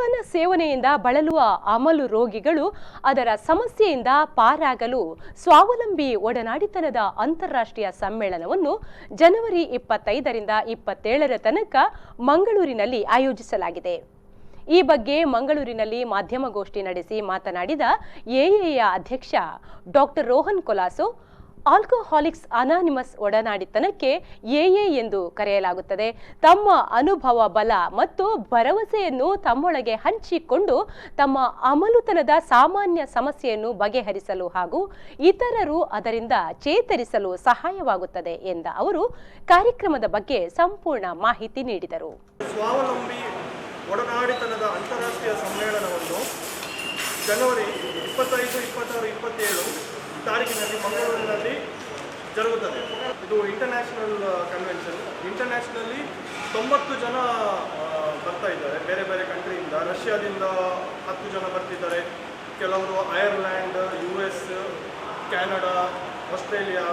ಧೂಮಪಾನ ಸೇವನೆಯಿಂದ ಬಳಲುವ ಅಮಲು ರೋಗಿಗಳು ಅದರ ಸಮಸ್ಯೆಯಿಂದ ಪಾರಾಗಲು ಸ್ವಾವಲಂಬಿ ಒಡನಾಡಿತನದ ಅಂತಾರಾಷ್ಟ್ರೀಯ ಸಮ್ಮೇಳನವನ್ನು ಜನವರಿ 25ರಿಂದ 27ರ ತನಕ ಮಂಗಳೂರಿನಲ್ಲಿ ಆಯೋಜಿಸಲಾಗಿದೆ. ಈ ಬಗ್ಗೆ ಮಂಗಳೂರಿನಲ್ಲಿ ಮಾಧ್ಯಮಗೋಷ್ಠಿ ನಡೆಸಿ ಮಾತನಾಡಿದ ಎಎಯ ಅಧ್ಯಕ್ಷ doctor Rohan Colaso, Alcoholics Anonymous ಒಡನಾಡಿತನಕ್ಕೆ ಎಎ ಎಂದು ಕರೆಯಲಾಗುತ್ತದೆ. ತಮ್ಮ ಅನುಭವ ಬಲ ಮತ್ತು ಭರವಸೆಯನ್ನು ತಮ್ಮೊಳಗೆ ಹಂಚಿಕೊಂಡು ತಮ್ಮ ಅಮಲುತನದ ಸಾಮಾನ್ಯ ಸಮಸ್ಯೆಯನ್ನು ಬಗೆಹರಿಸಲು ಹಾಗೂ ಇತರರು ಅದರಿಂದ ಚೇತರಿಸಲು ಸಹಾಯವಾಗುತ್ತದೆ ಎಂದ ಅವರು ಕಾರ್ಯಕ್ರಮದ ಬಗ್ಗೆ ಸಂಪೂರ್ಣ ಮಾಹಿತಿ ನೀಡಿದರು. ಸ್ವಾವಲಂಬಿ ಒಡನಾಡಿತನದ ಅಂತಾರಾಷ್ಟ್ರೀಯ ಸಮ್ಮೇಳನವನ್ನು ಜನವರಿ 25, 26, 27 ತಾರೀಕಿನಲ್ಲಿ ಮಂಗಳೂರಿನಲ್ಲಿ ಜರುಗುತ್ತದೆ. ಇದು ಇಂಟರ್ನ್ಯಾಷನಲ್ ಕನ್ವೆನ್ಷನ್. ಇಂಟರ್ನ್ಯಾಷನಲ್ಲಿ 90 ಜನ ಬರ್ತಾ ಇದ್ದಾರೆ ಬೇರೆ ಬೇರೆ ಕಂಟ್ರಿಯಿಂದ. ರಷ್ಯಾದಿಂದ 10 ಜನ ಬರ್ತಿದ್ದಾರೆ, ಕೆಲವರು ಐರ್ಲ್ಯಾಂಡ್, US, ಕ್ಯಾನಡಾ, ಆಸ್ಟ್ರೇಲಿಯಾ,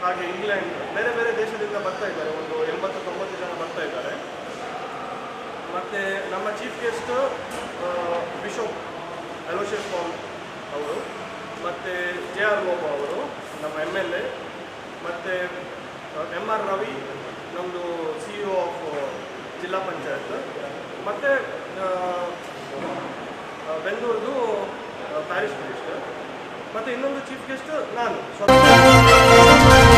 ಹಾಗೆ ಇಂಗ್ಲೆಂಡ್, ಬೇರೆ ಬೇರೆ ದೇಶದಿಂದ ಬರ್ತಾ ಇದ್ದಾರೆ. ಒಂದು 80-90 ಜನ ಬರ್ತಾ ಇದ್ದಾರೆ. ಮತ್ತು ನಮ್ಮ chief guest bishop Aloysius Paul ಅವರು, ಮತ್ತು JR ಗೋಪ ಅವರು ನಮ್ಮ MLA, ಮತ್ತು MR ರವಿ ನಮ್ಮದು CEO ಆಫ್ ಜಿಲ್ಲಾ ಪಂಚಾಯತ್, ಮತ್ತು ಬೆಂಗಳೂರದು ಪ್ಯಾರಿಸ್ ಮಿನಿಸ್ಟರ್, ಮತ್ತು ಇನ್ನೊಂದು ಚೀಫ್ ಗೆಸ್ಟ್ ನಾನು ಸ್ವತಃ